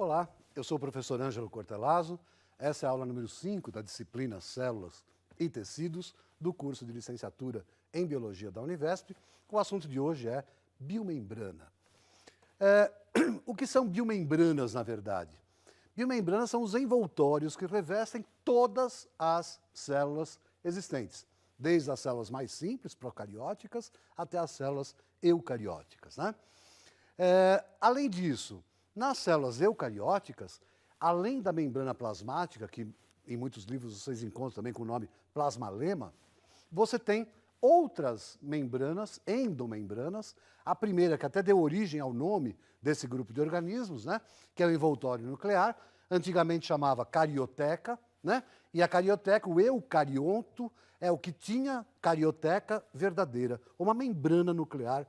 Olá, eu sou o professor Ângelo Cortellazzo. Essa é a aula número 5 da disciplina Células e Tecidos do curso de licenciatura em Biologia da Univesp. O assunto de hoje é biomembrana. O que são biomembranas, na verdade? Biomembranas são os envoltórios que revestem todas as células existentes, desde as células mais simples, procarióticas, até as células eucarióticas, né? Além disso, nas células eucarióticas, além da membrana plasmática, que em muitos livros vocês encontram também com o nome plasmalema, você tem outras membranas, endomembranas. A primeira, que até deu origem ao nome desse grupo de organismos, né, que é o envoltório nuclear, antigamente chamava carioteca, né, e a carioteca, o eucarionto, é o que tinha carioteca verdadeira, uma membrana nuclear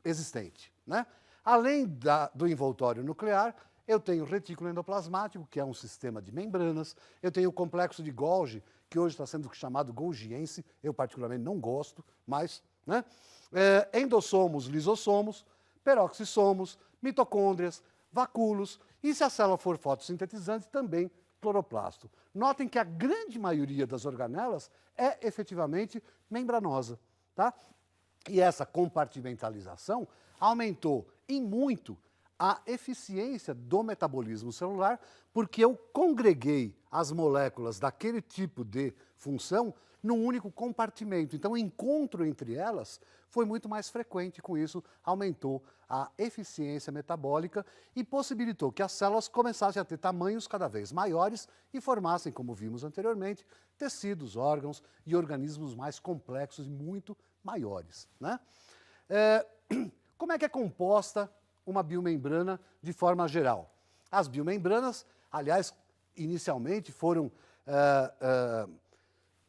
existente, né? Além do envoltório nuclear, eu tenho o retículo endoplasmático, que é um sistema de membranas. Eu tenho o complexo de Golgi, que hoje está sendo chamado golgiense. Eu, particularmente, não gosto, mas, né? Endossomos, lisossomos, peroxissomos, mitocôndrias, vacúolos e, se a célula for fotossintetizante, também cloroplasto. Notem que a grande maioria das organelas é efetivamente membranosa, tá? E essa compartimentalização aumentou em muito a eficiência do metabolismo celular, porque eu congreguei as moléculas daquele tipo de função num único compartimento. Então, o encontro entre elas foi muito mais frequente, com isso aumentou a eficiência metabólica e possibilitou que as células começassem a ter tamanhos cada vez maiores e formassem, como vimos anteriormente, tecidos, órgãos e organismos mais complexos e muito maiores, né? Como é que é composta uma biomembrana de forma geral? As biomembranas, aliás, inicialmente foram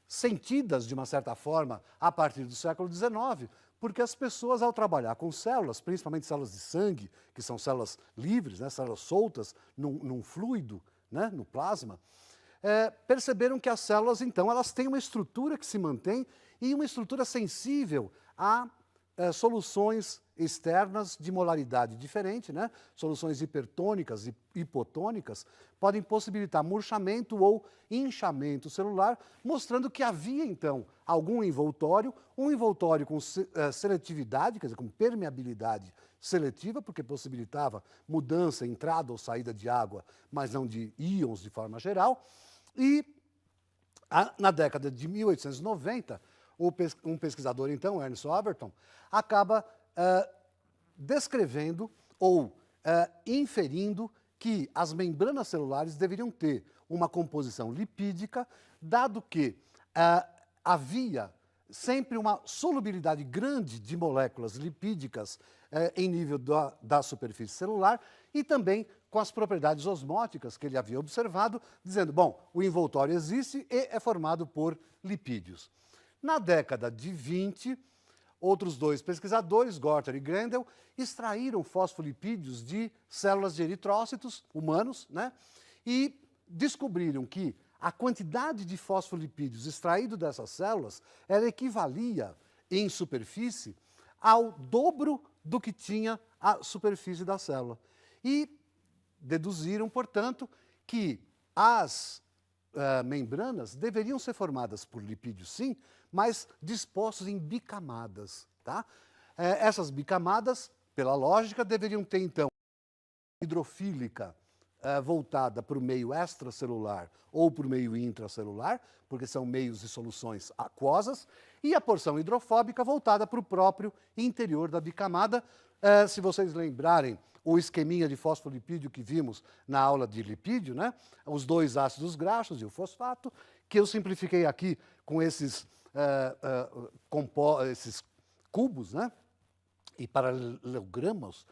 sentidas, de uma certa forma, a partir do século XIX, porque as pessoas, ao trabalhar com células, principalmente células de sangue, que são células livres, né, células soltas num fluido, né, no plasma, perceberam que as células, então, elas têm uma estrutura que se mantém e uma estrutura sensível a soluções externas de molaridade diferente, né? Soluções hipertônicas e hipotônicas podem possibilitar murchamento ou inchamento celular, mostrando que havia, então, algum envoltório, um envoltório com seletividade, quer dizer, com permeabilidade seletiva, porque possibilitava mudança, entrada ou saída de água, mas não de íons de forma geral. E na década de 1890, um pesquisador, então, Ernst Overton, acaba descrevendo ou inferindo que as membranas celulares deveriam ter uma composição lipídica, dado que havia sempre uma solubilidade grande de moléculas lipídicas em nível da superfície celular e também com as propriedades osmóticas que ele havia observado, dizendo, bom, o envoltório existe e é formado por lipídios. Na década de 20, outros dois pesquisadores, Gorter e Grendel, extraíram fosfolipídios de células de eritrócitos humanos, né? E descobriram que a quantidade de fosfolipídios extraído dessas células, ela equivalia, em superfície, ao dobro do que tinha a superfície da célula. E deduziram, portanto, que as membranas deveriam ser formadas por lipídios, sim, mas dispostos em bicamadas, tá? Essas bicamadas, pela lógica, deveriam ter, então, hidrofílica voltada para o meio extracelular ou para o meio intracelular, porque são meios de soluções aquosas, e a porção hidrofóbica voltada para o próprio interior da bicamada. Se vocês lembrarem o esqueminha de fosfolipídio que vimos na aula de lipídio, né? Os dois ácidos graxos e o fosfato, que eu simplifiquei aqui com esses cubos, né? E paralelogramos,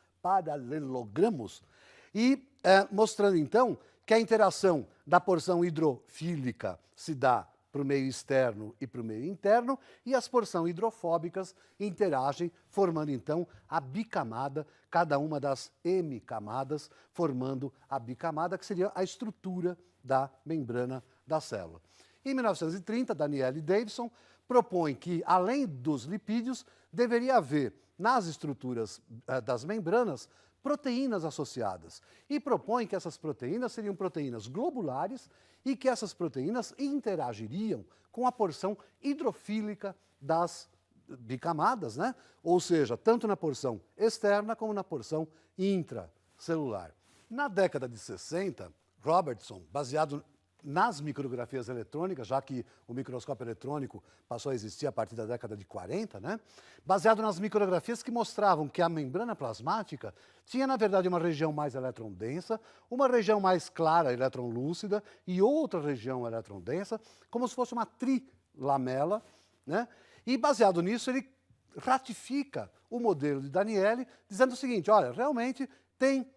e mostrando, então, que a interação da porção hidrofílica se dá para o meio externo e para o meio interno, e as porções hidrofóbicas interagem, formando, então, a bicamada, cada uma das hemicamadas, formando a bicamada, que seria a estrutura da membrana da célula. Em 1930, Danielle Davidson propõe que, além dos lipídios, deveria haver, nas estruturas das membranas, proteínas associadas. E propõe que essas proteínas seriam proteínas globulares e que essas proteínas interagiriam com a porção hidrofílica das bicamadas, né? Ou seja, tanto na porção externa como na porção intracelular. Na década de 60, Robertson, baseado nas micrografias eletrônicas, já que o microscópio eletrônico passou a existir a partir da década de 40, né? Baseado nas micrografias que mostravam que a membrana plasmática tinha, na verdade, uma região mais eletrondensa, uma região mais clara, eletronlúcida, e outra região eletrondensa, como se fosse uma trilamela, né? E, baseado nisso, ele ratifica o modelo de Danieli, dizendo o seguinte, olha, realmente tem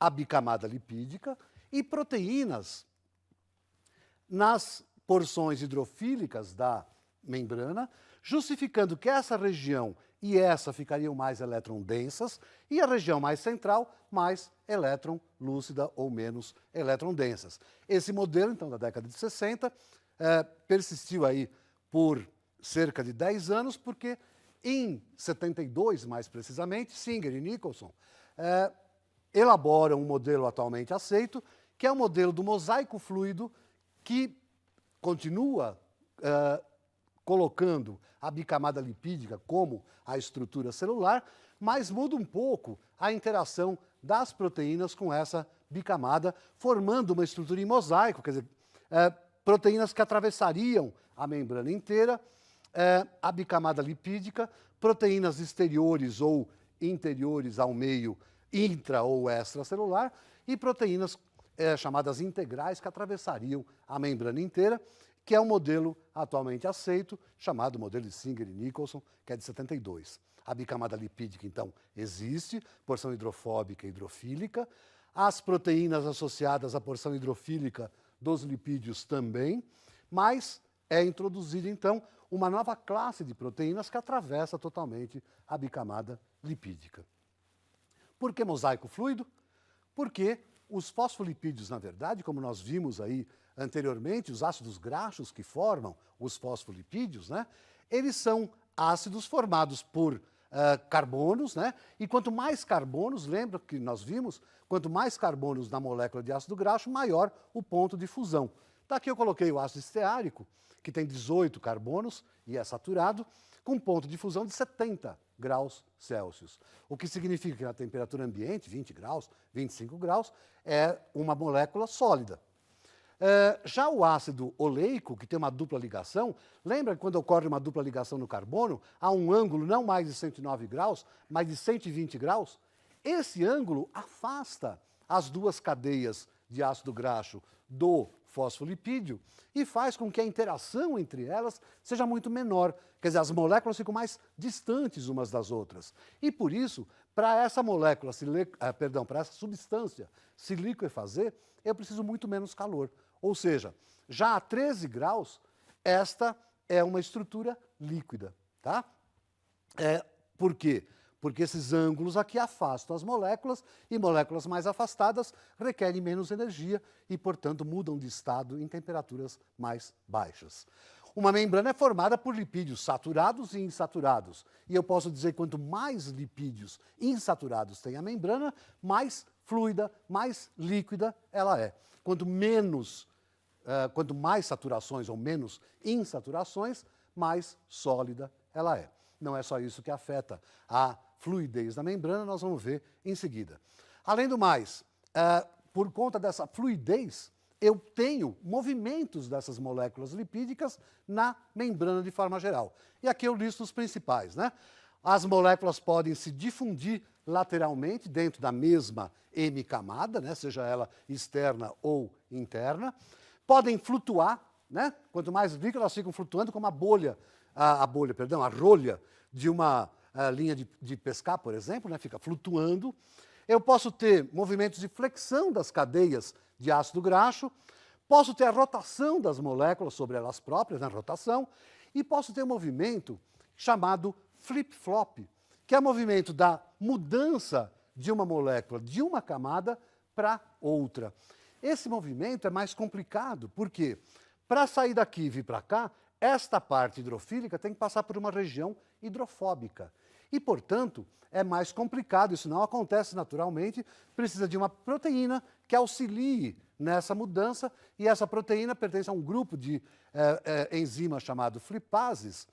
a bicamada lipídica e proteínas nas porções hidrofílicas da membrana, justificando que essa região e essa ficariam mais elétron-densas e a região mais central mais elétron-lúcida ou menos elétron-densas. Esse modelo, então, da década de 60, persistiu aí por cerca de 10 anos, porque em 72, mais precisamente, Singer e Nicholson elaboram um modelo atualmente aceito, que é o modelo do mosaico fluido, que continua colocando a bicamada lipídica como a estrutura celular, mas muda um pouco a interação das proteínas com essa bicamada, formando uma estrutura em mosaico, quer dizer, proteínas que atravessariam a membrana inteira, a bicamada lipídica, proteínas exteriores ou interiores ao meio intra ou extracelular e proteínas chamadas integrais que atravessariam a membrana inteira, que é um modelo atualmente aceito, chamado modelo de Singer e Nicholson, que é de 72. A bicamada lipídica, então, existe, porção hidrofóbica e hidrofílica. As proteínas associadas à porção hidrofílica dos lipídios também, mas é introduzida, então, uma nova classe de proteínas que atravessa totalmente a bicamada lipídica. Por que mosaico fluido? Porque os fosfolipídios, na verdade, como nós vimos aí anteriormente, os ácidos graxos que formam os fosfolipídios, né, eles são ácidos formados por carbonos, né, e quanto mais carbonos, lembra que nós vimos, quanto mais carbonos na molécula de ácido graxo, maior o ponto de fusão. Então, aqui eu coloquei o ácido esteárico, que tem 18 carbonos e é saturado, com ponto de fusão de 70 graus Celsius. O que significa que na temperatura ambiente, 20 graus, 25 graus, é uma molécula sólida. Já o ácido oleico, que tem uma dupla ligação, lembra que quando ocorre uma dupla ligação no carbono, há um ângulo não mais de 109 graus, mas de 120 graus? Esse ângulo afasta as duas cadeias de ácido graxo do fosfolipídio e faz com que a interação entre elas seja muito menor. Quer dizer, as moléculas ficam mais distantes umas das outras. E por isso, para essa molécula, para essa substância se liquefazer, eu preciso muito menos calor. Ou seja, já a 13 graus, esta é uma estrutura líquida. Tá? Por quê? Porque esses ângulos aqui afastam as moléculas e moléculas mais afastadas requerem menos energia e, portanto, mudam de estado em temperaturas mais baixas. Uma membrana é formada por lipídios saturados e insaturados. E eu posso dizer que quanto mais lipídios insaturados tem a membrana, mais fluida, mais líquida ela é. Quanto mais saturações ou menos insaturações, mais sólida ela é. Não é só isso que afeta a fluidez da membrana, nós vamos ver em seguida. Além do mais, por conta dessa fluidez, eu tenho movimentos dessas moléculas lipídicas na membrana de forma geral. E aqui eu listo os principais, né? As moléculas podem se difundir lateralmente dentro da mesma hemicamada, né? Seja ela externa ou interna. Podem flutuar, né? Quanto mais líquido, elas ficam flutuando como a rolha de uma linha de pescar, por exemplo, né? Fica flutuando. Eu posso ter movimentos de flexão das cadeias de ácido graxo, posso ter a rotação das moléculas sobre elas próprias, na rotação, e posso ter um movimento chamado flip-flop, que é o movimento da mudança de uma molécula de uma camada para outra. Esse movimento é mais complicado, porque para sair daqui e vir para cá, esta parte hidrofílica tem que passar por uma região hidrofóbica. E, portanto, é mais complicado, isso não acontece naturalmente, precisa de uma proteína que auxilie nessa mudança, e essa proteína pertence a um grupo de enzimas chamado flipases,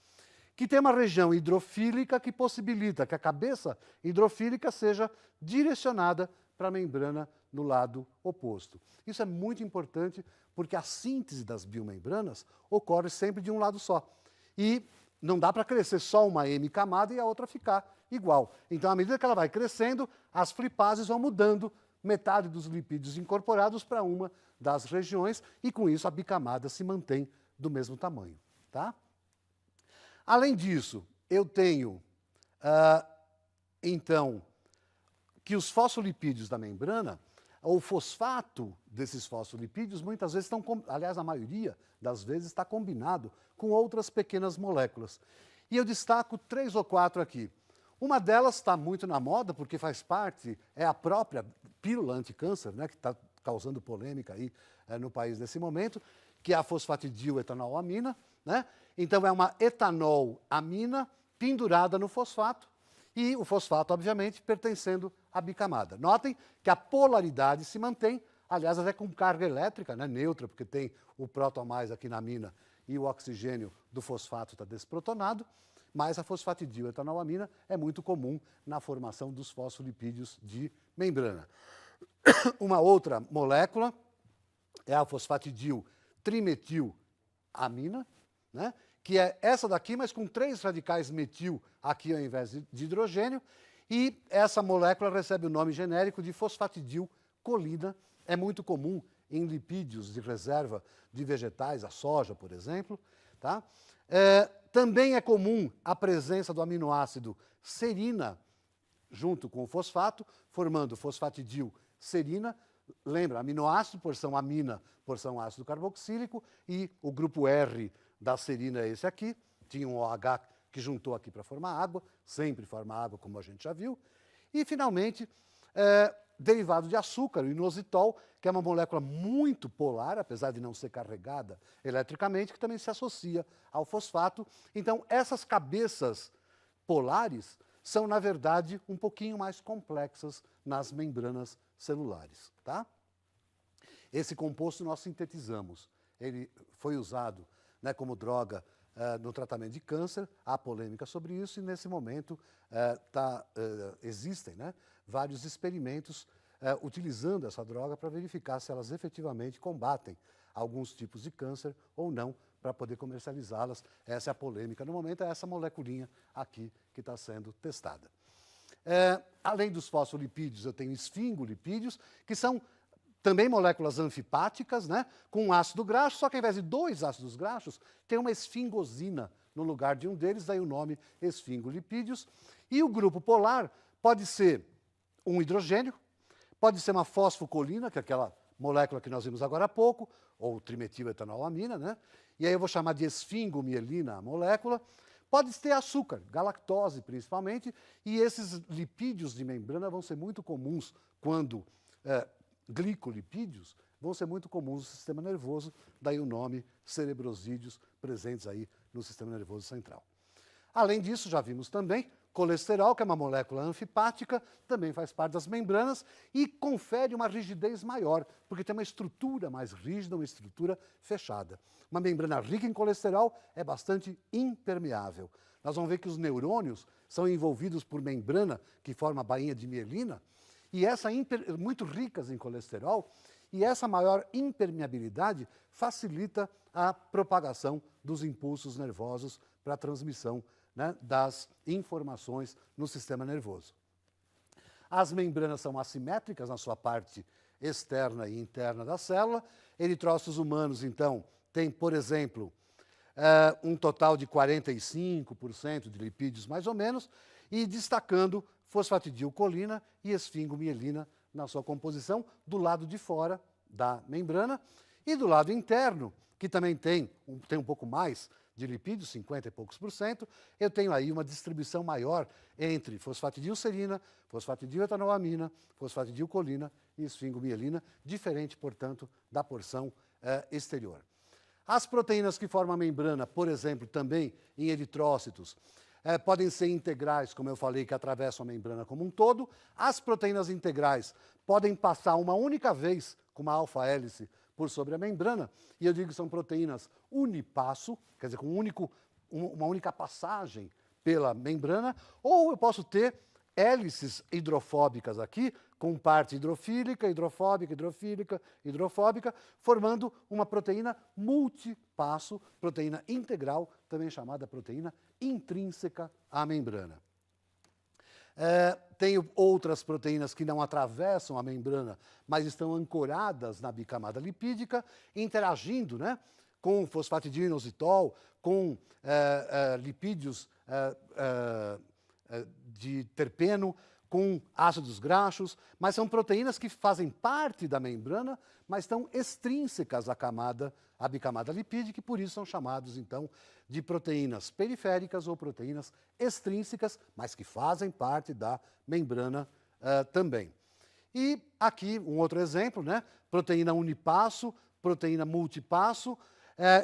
que tem uma região hidrofílica que possibilita que a cabeça hidrofílica seja direcionada para a membrana no lado oposto. Isso é muito importante porque a síntese das biomembranas ocorre sempre de um lado só. E não dá para crescer só uma M camada e a outra ficar igual. Então, à medida que ela vai crescendo, as flipases vão mudando metade dos lipídios incorporados para uma das regiões e, com isso, a bicamada se mantém do mesmo tamanho. Tá? Além disso, eu tenho, então, que os fosfolipídios da membrana, o fosfato desses fosfolipídios, muitas vezes estão, aliás, a maioria das vezes está combinado com outras pequenas moléculas. E eu destaco 3 ou 4 aqui. Uma delas está muito na moda, porque faz parte, é a própria pílula anticâncer, né, que está causando polêmica aí no país nesse momento, que é a fosfatidil-etanolamina, né? Então, é uma etanolamina pendurada no fosfato, e o fosfato, obviamente, pertencendo à bicamada. Notem que a polaridade se mantém, aliás, até com carga elétrica, né, neutra, porque tem o próton a mais aqui na amina e o oxigênio do fosfato está desprotonado, mas a fosfatidil-etanolamina é muito comum na formação dos fosfolipídios de membrana. Uma outra molécula é a fosfatidil-trimetilamina, né, que é essa daqui, mas com 3 radicais metil aqui ao invés de hidrogênio, e essa molécula recebe o nome genérico de fosfatidilcolina. É muito comum em lipídios de reserva de vegetais, a soja, por exemplo. Tá? Também é comum a presença do aminoácido serina junto com o fosfato, formando fosfatidilserina. Lembra, aminoácido, porção amina, porção ácido carboxílico, e o grupo R da serina é esse aqui, tinha um OH que juntou aqui para formar água, sempre forma água, como a gente já viu. E, finalmente, derivado de açúcar, o inositol, que é uma molécula muito polar, apesar de não ser carregada eletricamente, que também se associa ao fosfato. Então, essas cabeças polares são, na verdade, um pouquinho mais complexas nas membranas celulares. Tá? Esse composto nós sintetizamos. Ele foi usado, né, como droga no tratamento de câncer, há polêmica sobre isso, e nesse momento existem, né, vários experimentos utilizando essa droga para verificar se elas efetivamente combatem alguns tipos de câncer ou não, para poder comercializá-las. Essa é a polêmica no momento, é essa moleculinha aqui que está sendo testada. Além dos fosfolipídios, eu tenho esfingolipídios, que são também moléculas anfipáticas, né, com um ácido graxo, só que ao invés de 2 ácidos graxos, tem uma esfingosina no lugar de um deles, daí o nome esfingolipídios. E o grupo polar pode ser um hidrogênio, pode ser uma fosfocolina, que é aquela molécula que nós vimos agora há pouco, ou trimetiletanolamina, né? E aí eu vou chamar de esfingomielina a molécula. Pode ter açúcar, galactose principalmente, e esses lipídios de membrana vão ser muito comuns quando glicolipídios vão ser muito comuns no sistema nervoso, daí o nome cerebrosídeos presentes aí no sistema nervoso central. Além disso, já vimos também colesterol, que é uma molécula anfipática, também faz parte das membranas e confere uma rigidez maior, porque tem uma estrutura mais rígida, uma estrutura fechada. Uma membrana rica em colesterol é bastante impermeável. Nós vamos ver que os neurônios são envolvidos por membrana que forma a bainha de mielina, e muito ricas em colesterol, e essa maior impermeabilidade facilita a propagação dos impulsos nervosos para a transmissão, né, das informações no sistema nervoso. As membranas são assimétricas na sua parte externa e interna da célula. Eritrócitos humanos, então, têm, por exemplo, um total de 45% de lipídios, mais ou menos, e destacando fosfatidilcolina e esfingomielina na sua composição do lado de fora da membrana. E do lado interno, que também tem um pouco mais de lipídios, 50 e poucos %, eu tenho aí uma distribuição maior entre fosfatidilserina, fosfatidiletanolamina, fosfatidilcolina e esfingomielina, diferente, portanto, da porção exterior. As proteínas que formam a membrana, por exemplo, também em eritrócitos, podem ser integrais, como eu falei, que atravessam a membrana como um todo. As proteínas integrais podem passar uma única vez com uma alfa-hélice por sobre a membrana, e eu digo que são proteínas unipasso, quer dizer, com uma única passagem pela membrana, ou eu posso ter hélices hidrofóbicas aqui, com parte hidrofílica, hidrofóbica, hidrofílica, hidrofóbica, formando uma proteína multipasso, proteína integral, também chamada proteína intrínseca à membrana. Tenho outras proteínas que não atravessam a membrana, mas estão ancoradas na bicamada lipídica, interagindo, né, com fosfatidinoinositol, com lipídios de terpeno, com ácidos graxos, mas são proteínas que fazem parte da membrana, mas estão extrínsecas à bicamada lipídica, e por isso são chamados, então, de proteínas periféricas ou proteínas extrínsecas, mas que fazem parte da membrana também. E aqui um outro exemplo, né? Proteína unipasso, proteína multipasso,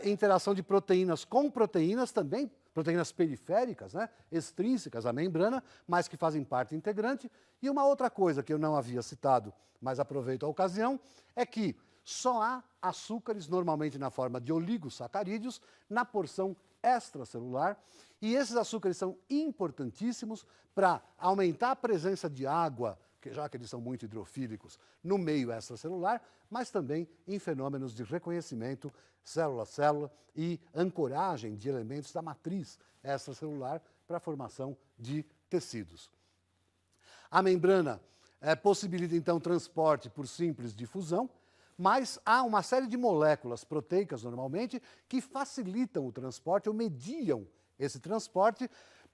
interação de proteínas com proteínas também, proteínas periféricas, né, extrínsecas à membrana, mas que fazem parte integrante. E uma outra coisa que eu não havia citado, mas aproveito a ocasião, é que só há açúcares, normalmente na forma de oligosacarídeos, na porção extracelular, e esses açúcares são importantíssimos para aumentar a presença de água, já que eles são muito hidrofílicos, no meio extracelular, mas também em fenômenos de reconhecimento célula a célula e ancoragem de elementos da matriz extracelular para a formação de tecidos. A membrana possibilita, então, transporte por simples difusão, mas há uma série de moléculas proteicas, normalmente, que facilitam o transporte ou mediam esse transporte,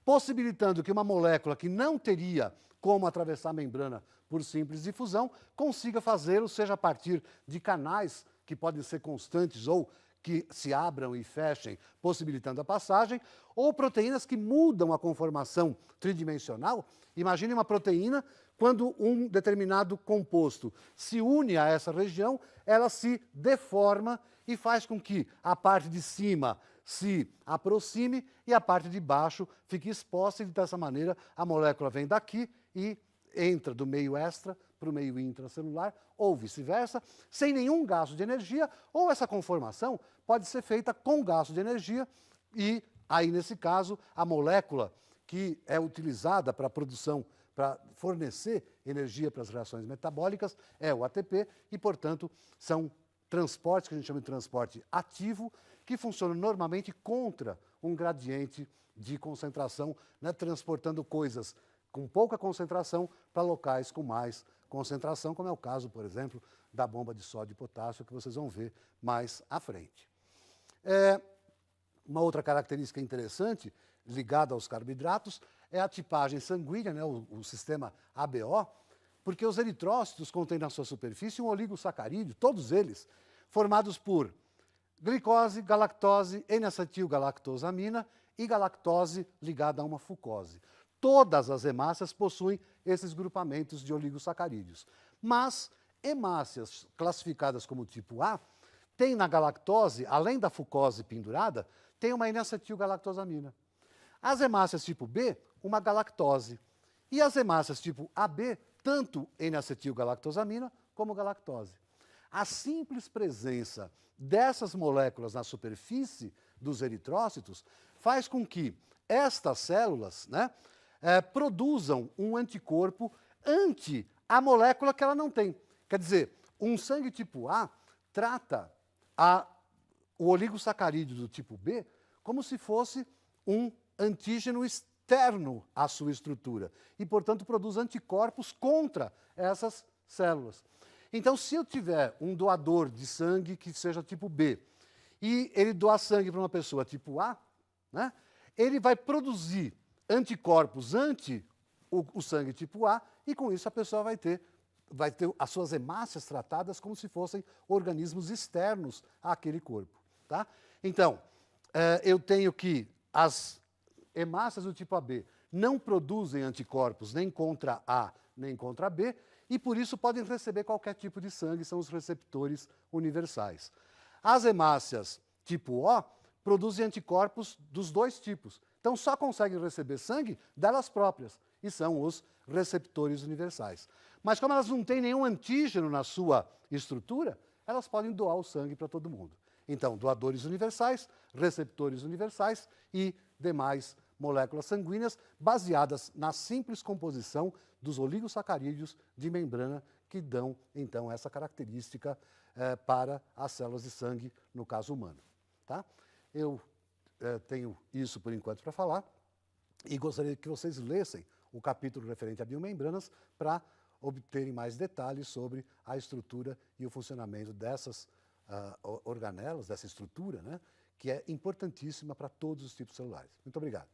possibilitando que uma molécula que não teria como atravessar a membrana por simples difusão, consiga fazê-lo, seja a partir de canais que podem ser constantes ou que se abram e fechem, possibilitando a passagem, ou proteínas que mudam a conformação tridimensional. Imagine uma proteína, quando um determinado composto se une a essa região, ela se deforma e faz com que a parte de cima se aproxime e a parte de baixo fique exposta, e dessa maneira a molécula vem daqui e entra do meio extra para o meio intracelular, ou vice-versa, sem nenhum gasto de energia, ou essa conformação pode ser feita com gasto de energia, e aí, nesse caso, a molécula que é utilizada para a produção, para fornecer energia para as reações metabólicas, é o ATP, e, portanto, são transportes que a gente chama de transporte ativo, que funcionam normalmente contra um gradiente de concentração, né, transportando coisas com pouca concentração para locais com mais concentração, como é o caso, por exemplo, da bomba de sódio e potássio, que vocês vão ver mais à frente. Uma outra característica interessante, ligada aos carboidratos, é a tipagem sanguínea, né, o sistema ABO, porque os eritrócitos contêm na sua superfície um oligosacarídeo, todos eles, formados por glicose, galactose, N-acetilgalactosamina e galactose ligada a uma fucose. Todas as hemácias possuem esses grupamentos de oligosacarídeos. Mas hemácias classificadas como tipo A têm na galactose, além da fucose pendurada, tem uma N-acetilgalactosamina. As hemácias tipo B, uma galactose. E as hemácias tipo AB, tanto N-acetilgalactosamina como galactose. A simples presença dessas moléculas na superfície dos eritrócitos faz com que estas células, né, produzam um anticorpo ante a molécula que ela não tem. Quer dizer, um sangue tipo A trata o oligosacarídeo do tipo B como se fosse um antígeno externo à sua estrutura e, portanto, produz anticorpos contra essas células. Então, se eu tiver um doador de sangue que seja tipo B e ele doar sangue para uma pessoa tipo A, né, ele vai produzir anticorpos ante o sangue tipo A, e com isso a pessoa vai ter as suas hemácias tratadas como se fossem organismos externos àquele corpo. Tá? Então, eu tenho que as hemácias do tipo AB não produzem anticorpos nem contra A nem contra B, e por isso podem receber qualquer tipo de sangue, são os receptores universais. As hemácias tipo O produzem anticorpos dos dois tipos, Então, só conseguem receber sangue delas próprias, e são os receptores universais. Mas como elas não têm nenhum antígeno na sua estrutura, elas podem doar o sangue para todo mundo. Então, doadores universais, receptores universais e demais moléculas sanguíneas baseadas na simples composição dos oligosacarídeos de membrana que dão, então, essa característica para as células de sangue, no caso humano. Tá? Eu tenho isso por enquanto para falar e gostaria que vocês lessem o capítulo referente a biomembranas para obterem mais detalhes sobre a estrutura e o funcionamento dessas organelas, dessa estrutura, né, que é importantíssima para todos os tipos celulares. Muito obrigado.